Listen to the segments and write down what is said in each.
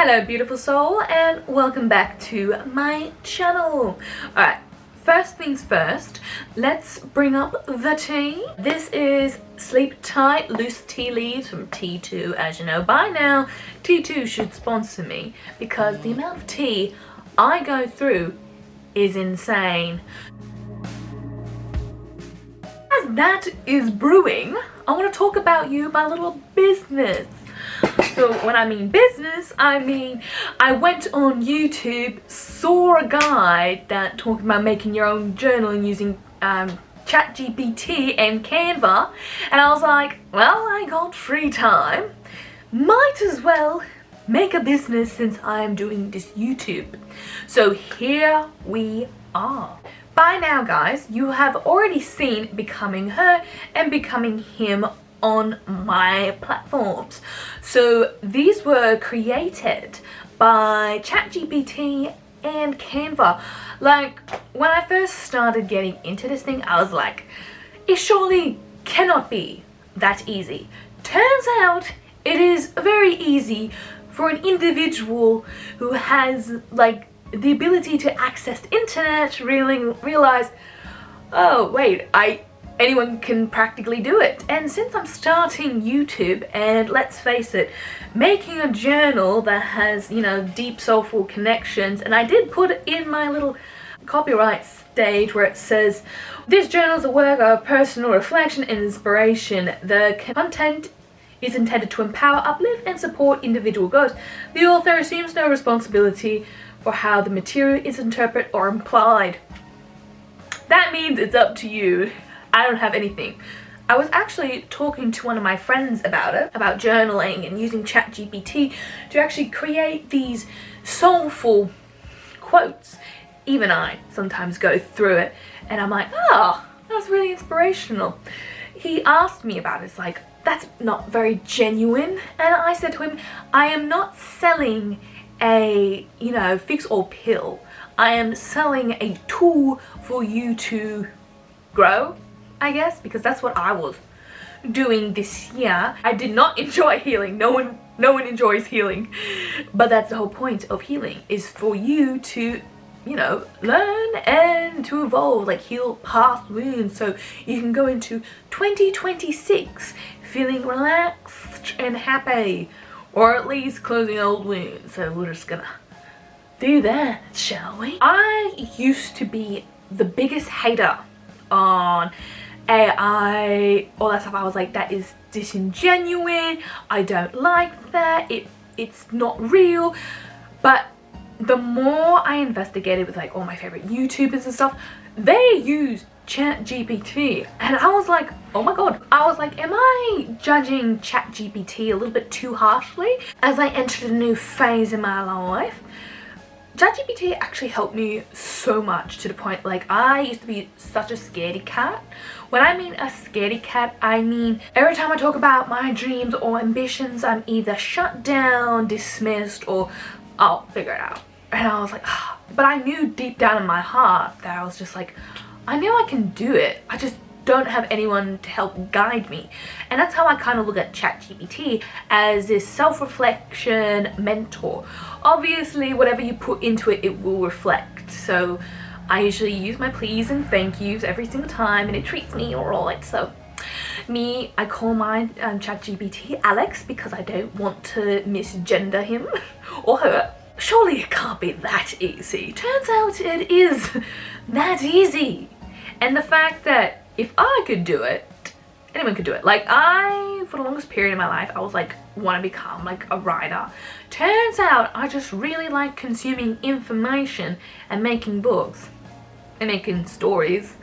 Hello beautiful soul and welcome back to my channel. Alright, first things first, let's bring up the tea. This is Sleep Tight Loose Tea Leaves from T2. As you know by now, T2 should sponsor me because the amount of tea I go through is insane. As that is brewing, I want to talk about my little business. So when I mean business, I mean I went on YouTube, saw a guide that talked about making your own journal and using ChatGPT and Canva, and I was like, well, I got free time, might as well make a business since I'm doing this YouTube. So here we are. By now guys, you have already seen Becoming Her and Becoming Him on my platforms. So these were created by ChatGPT and Canva. Like when I first started getting into this thing, I was like, it surely cannot be that easy. Turns out it is very easy for an individual who has like the ability to access the internet, realize, oh wait, anyone can practically do it. And since I'm starting YouTube, and let's face it, making a journal that has, you know, deep soulful connections, and I did put in my little copyright stage where it says, this journal is a work of personal reflection and inspiration. The content is intended to empower, uplift, and support individual growth. The author assumes no responsibility for how the material is interpreted or implied. That means it's up to you. I don't have anything. I was actually talking to one of my friends about it, about journaling and using ChatGPT to actually create these soulful quotes. Even I sometimes go through it and I'm like, oh, that's really inspirational. He asked me about it. It's like, that's not very genuine. And I said to him, I am not selling a, you know, fix all pill. I am selling a tool for you to grow, I guess, because that's what I was doing this year. I did not enjoy healing. No one enjoys healing. But that's the whole point of healing, is for you to, you know, learn and to evolve, like heal past wounds so you can go into 2026 feeling relaxed and happy, or at least closing old wounds. So we're just gonna do that, shall we? I used to be the biggest hater on AI, all that stuff. I was like, that is disingenuous, I don't like that, it's not real. But the more I investigated with like all my favorite YouTubers and stuff, they use ChatGPT, and I was like, oh my god. I was like, am I judging ChatGPT a little bit too harshly as I entered a new phase in my life? ChatGPT actually helped me so much, to the point like I used to be such a scaredy cat. When I mean a scaredy cat, I mean every time I talk about my dreams or ambitions, I'm either shut down, dismissed, or I'll figure it out. And I was like, ah. But I knew deep down in my heart that I was just like, I know I can do it, I just don't have anyone to help guide me. And that's how I kind of look at ChatGPT, as this self-reflection mentor. Obviously whatever you put into it, it will reflect. So I usually use my please and thank yous every single time and it treats me alright. So me, I call my ChatGPT Alex because I don't want to misgender him or her. Surely it can't be that easy. Turns out it is that easy. And the fact that if I could do it, anyone could do it. Like for the longest period of my life, I was like, want to become like a writer. Turns out I just really like consuming information and making books and making stories.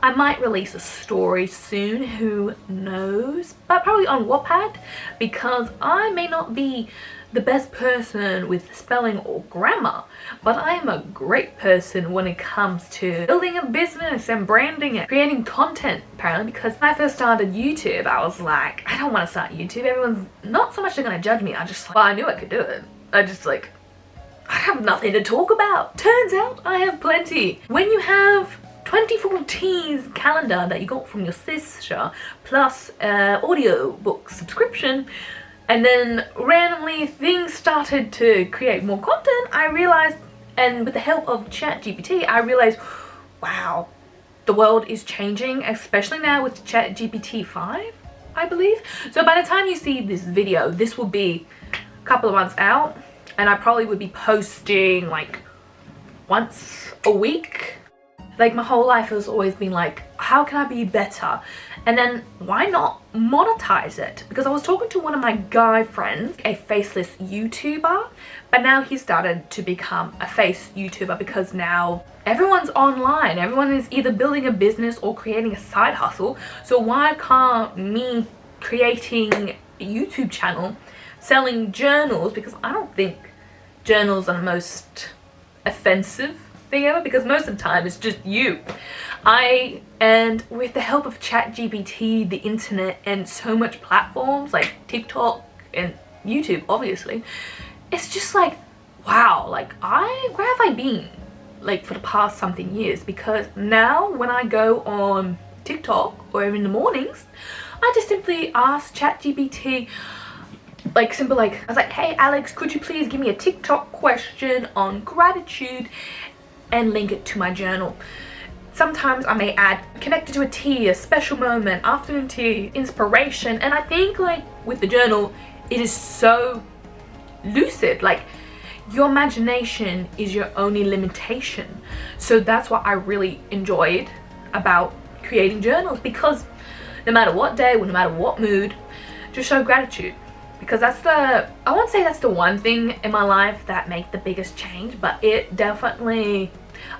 I might release a story soon, who knows, but probably on Wattpad, because I may not be the best person with spelling or grammar, but I am a great person when it comes to building a business and branding it, creating content, apparently. Because when I first started YouTube, I was like, I don't want to start YouTube, everyone's not so much they're gonna judge me. I just like, well, I knew I could do it. I just like, I have nothing to talk about. Turns out I have plenty. When you have 2014's calendar that you got from your sister plus audio book subscription, And then randomly things started to create more content. I realized, and with the help of ChatGPT, I realized, wow, the world is changing, especially now with ChatGPT 5, I believe. So by the time you see this video, this will be a couple of months out, and I probably would be posting like once a week. Like my whole life has always been like, how can I be better? And then why not monetize it? Because I was talking to one of my guy friends, a faceless YouTuber, but now he started to become a face YouTuber because now everyone's online. Everyone is either building a business or creating a side hustle. So why can't me creating a YouTube channel selling journals? Because I don't think journals are the most offensive thing ever, because most of the time it's just you. And with the help of ChatGPT, the internet, and so much platforms like TikTok and YouTube, obviously, it's just like, wow, like where have I been like for the past something years? Because now when I go on TikTok or in the mornings, I just simply ask ChatGPT, like simple, like I was like, hey Alex, could you please give me a TikTok question on gratitude and link it to my journal. Sometimes I may add connected to a tea, a special moment, afternoon tea, inspiration. And I think like with the journal, it is so lucid. Like your imagination is your only limitation. So that's what I really enjoyed about creating journals, because no matter what day or no matter what mood, just show gratitude. Because that's I won't say that's the one thing in my life that made the biggest change, but it definitely,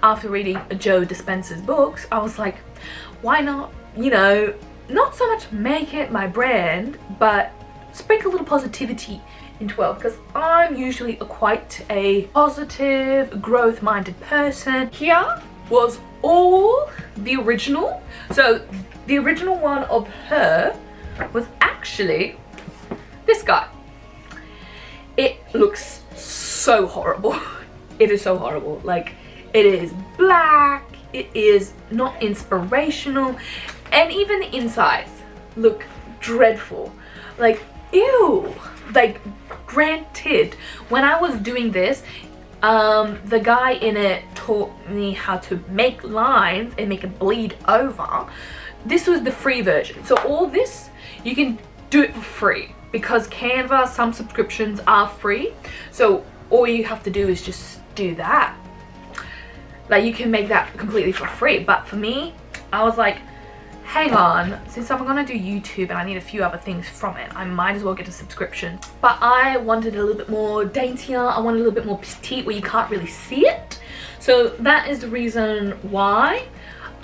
after reading Joe Dispenza's books, I was like, why not, you know, not so much make it my brand, but sprinkle a little positivity into it, because I'm usually quite a positive, growth-minded person. Here was all the original. So the original one of her was actually this guy. It looks so horrible. It is so horrible. Like, it is black, it is not inspirational, and even the insides look dreadful. Like, ew. Like, granted, when I was doing this, the guy in it taught me how to make lines and make it bleed over. This was the free version. So all this, you can do it for free, because Canva, some subscriptions are free. So all you have to do is just do that. Like, you can make that completely for free. But for me, I was like, hang on, since I'm gonna do YouTube and I need a few other things from it, I might as well get a subscription. But I wanted a little bit more daintier, I wanted a little bit more petite where you can't really see it. So that is the reason why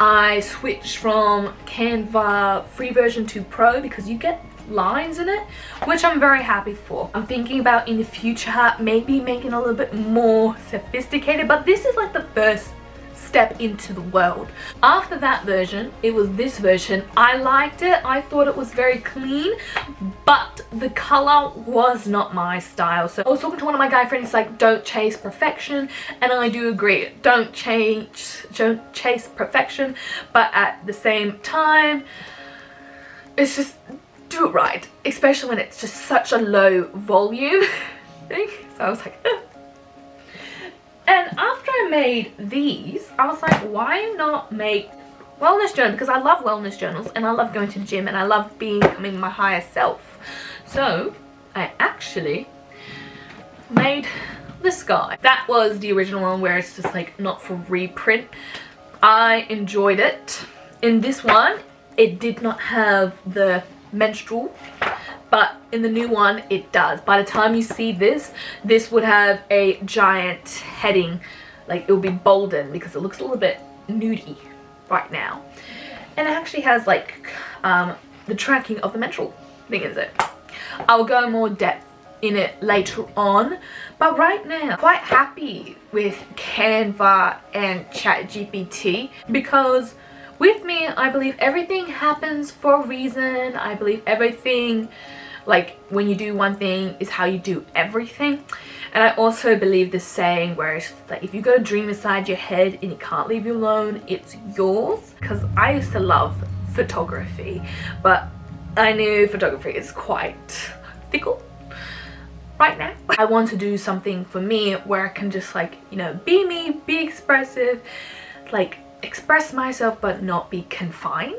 I switched from Canva free version to Pro, because you get lines in it, which I'm very happy for. I'm thinking about in the future maybe making a little bit more sophisticated, but this is like the first step into the world. After that version, it was this version. I liked it. I thought it was very clean, but the color was not my style. So I was talking to one of my guy friends, like, don't chase perfection, and I do agree. Don't chase perfection, but at the same time, it's just do it right, especially when it's just such a low volume thing. So I was like, And after I made these, I was like, why not make wellness journal? Because I love wellness journals and I love going to the gym and I love becoming my higher self. So I actually made this guy. That was the original one where it's just like not for reprint. I enjoyed it. In this one, it did not have the menstrual, but in the new one it does. By the time you see this would have a giant heading, like it will be bolden because it looks a little bit nudie right now, and it actually has like the tracking of the menstrual thing in it. I'll go more depth in it later on, but right now quite happy with Canva and ChatGPT, because with me, I believe everything happens for a reason. I believe everything, like when you do one thing is how you do everything. And I also believe the saying where it's like, if you got a dream inside your head and you can't leave you alone, it's yours. Because I used to love photography, but I knew photography is quite fickle. right now. I want to do something for me where I can just like, you know, be me, be expressive, like express myself but not be confined.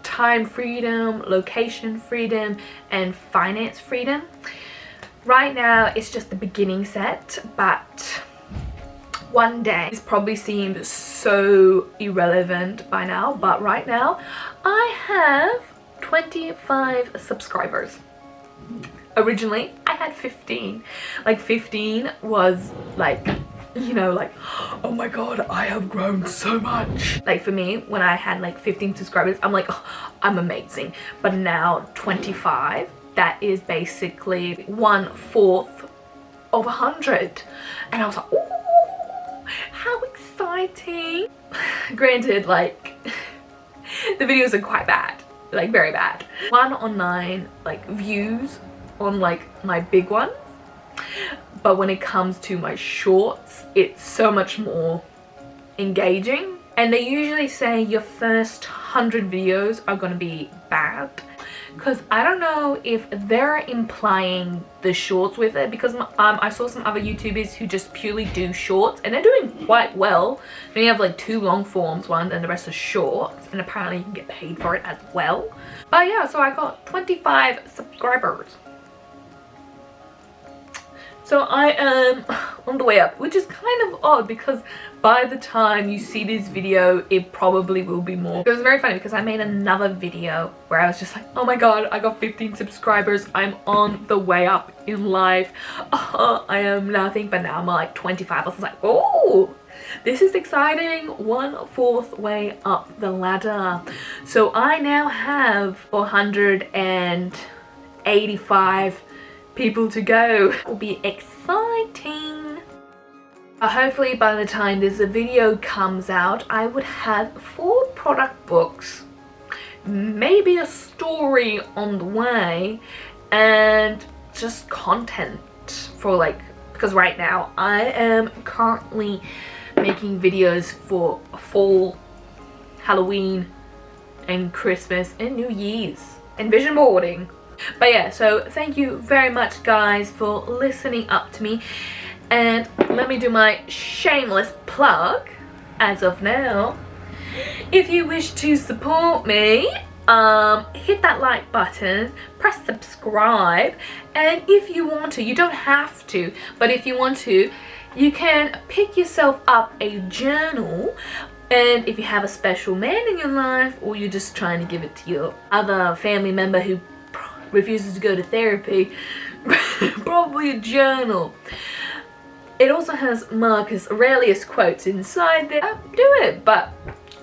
Time freedom, location freedom, and finance freedom. Right now it's just the beginning set, but one day, this probably seems so irrelevant by now, but right now I have 25 subscribers. Originally I had 15. Like 15 was like, you know, like, oh my god, I have grown so much. Like for me, when I had like 15 subscribers, I'm like, oh, I'm amazing. But now 25, that is basically 1/4 of 100. And I was like, ooh, how exciting. Granted, like the videos are quite bad, like very bad. 1 on 9 like views on like my big one, but when it comes to my shorts, it's so much more engaging. And they usually say your first 100 videos are gonna be bad, because I don't know if they're implying the shorts with it, because I saw some other YouTubers who just purely do shorts and they're doing quite well. They have like 2 long forms ones and the rest are shorts, and apparently you can get paid for it as well. But yeah, so I got 25 subscribers. So I am on the way up, which is kind of odd because by the time you see this video, it probably will be more. It was very funny because I made another video where I was just like, oh my god, I got 15 subscribers. I'm on the way up in life. I am nothing, but now I'm like 25. I was like, oh, this is exciting. 1/4 way up the ladder. So I now have 485 people to go. It will be exciting. Hopefully by the time this video comes out, I would have 4 product books, maybe a story on the way, and just content for like, because right now I am currently making videos for fall, Halloween, and Christmas, and New Year's, and vision boarding. But yeah, so thank you very much guys for listening up to me, and let me do my shameless plug as of now. If you wish to support me, hit that like button, press subscribe, and if you want to, you don't have to, but if you want to, you can pick yourself up a journal. And if you have a special man in your life, or you're just trying to give it to your other family member who refuses to go to therapy, probably a journal. It also has Marcus Aurelius quotes inside there. Do it, but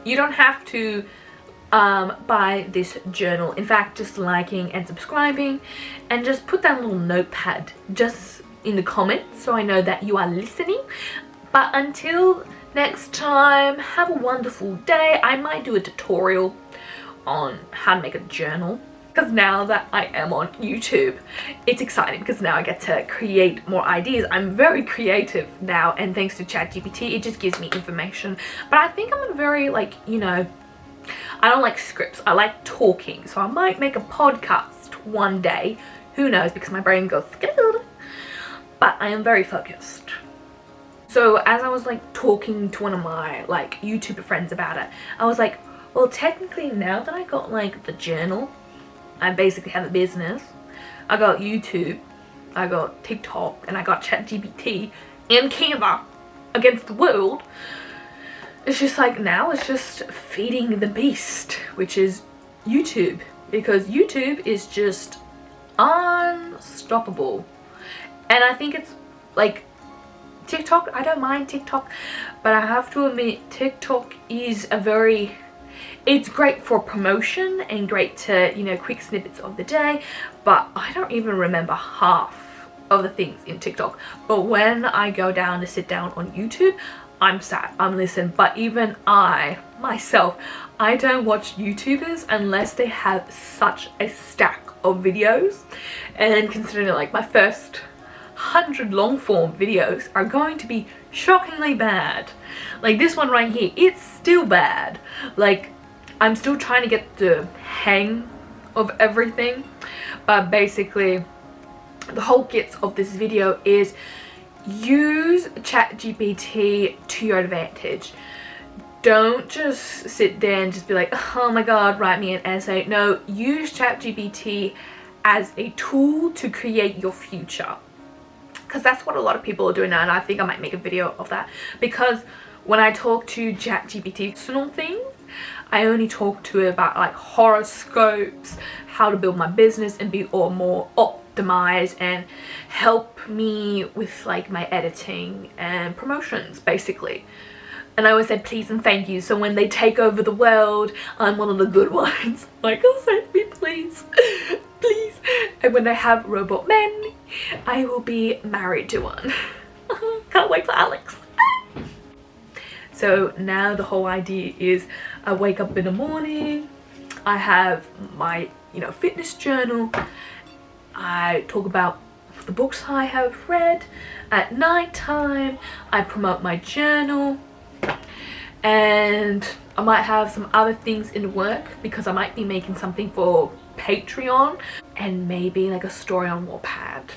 you don't have to buy this journal. In fact, just liking and subscribing, and just put that little notepad just in the comments so I know that you are listening. But until next time, have a wonderful day. I might do a tutorial on how to make a journal, because now that I am on YouTube, it's exciting because now I get to create more ideas. I'm very creative now, and thanks to ChatGPT, it just gives me information. But I think I'm a very, like, you know, I don't like scripts, I like talking. So I might make a podcast one day, who knows, because my brain goes, but I am very focused. So as I was like talking to one of my like YouTuber friends about it, I was like, well, technically now that I got like the journal, I basically have a business. I got YouTube, I got TikTok, and I got ChatGPT and Canva against the world. It's just like now it's just feeding the beast, which is YouTube, because YouTube is just unstoppable. And I think it's like TikTok, I don't mind TikTok, but I have to admit TikTok is a very, it's great for promotion and great to, you know, quick snippets of the day, but I don't even remember half of the things in TikTok. But when I go down to sit down on YouTube, I'm sat, I'm listening. But even I, myself, I don't watch YouTubers unless they have such a stack of videos. And considering like my first 100 long form videos are going to be shockingly bad. Like this one right here, it's still bad. Like I'm still trying to get the hang of everything, but basically the whole gist of this video is use ChatGPT to your advantage. Don't just sit there and just be like, oh my god, write me an essay. No, use ChatGPT as a tool to create your future, because that's what a lot of people are doing now, and I think I might make a video of that. Because when I talk to ChatGPT personal things, I only talk to it about like horoscopes, how to build my business and be all more optimized, and help me with like my editing and promotions basically. And I always said please and thank you, so when they take over the world, I'm one of the good ones. Like, oh, save me please, please. And when they have robot men, I will be married to one. Can't wait for Alex. So now the whole idea is I wake up in the morning, I have my, you know, fitness journal, I talk about the books I have read. At night time, I promote my journal, and I might have some other things in work because I might be making something for Patreon and maybe like a story on Wattpad.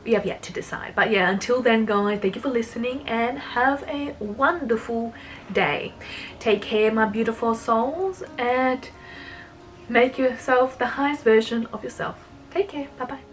We have yet to decide, but yeah, until then guys, thank you for listening and have a wonderful day. Take care my beautiful souls and make yourself the highest version of yourself. Take care. Bye bye.